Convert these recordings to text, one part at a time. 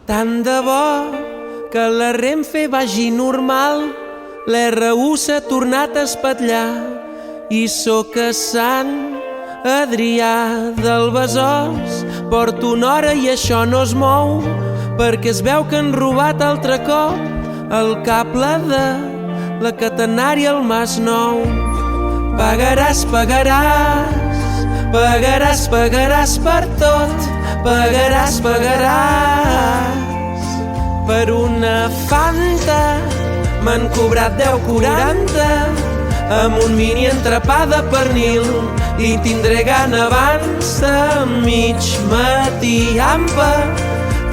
Tant de bo que la Renfe vagi normal, l'R1 s'ha tornat a espatllar i sóc a Sant Adrià del Besòs. Porto una hora i això no es mou, perquè es veu que han robat altre cop el cable de la catenària al Masnou. Pagaràs, pagaràs, pagaràs, pagaràs per tot, pagaràs, pagaràs. Per una Fanta m'han cobrat 10,40 amb un mini entrepà de pernil i tindré gana abans de mig matí. Ampa,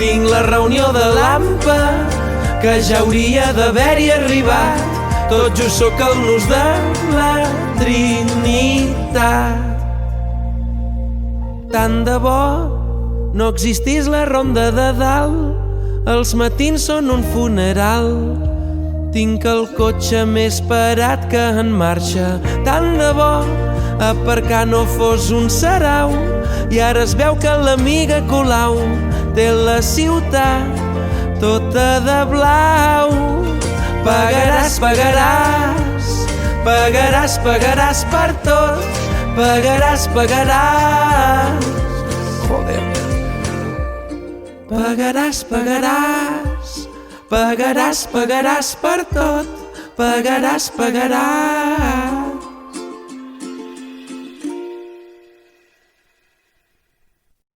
tinc la reunió de l'AMPA, que ja hauria d'haver-hi arribat. Tot just sóc el nus de la Trinitat. Tant de bo no existís la ronda de dalt, els matins són un funeral. Tinc el cotxe més parat que en marxa. Tant de bo aparcar no fos un sarau, i ara es veu que l'amiga Colau té la ciutat tota de blau. Pagaràs, pagaràs, pagaràs, pagaràs per tot, pagaràs, pagaràs. Joder. Pagaràs, pagaràs, pagaràs, pagaràs per tot, pagaràs, pagaràs.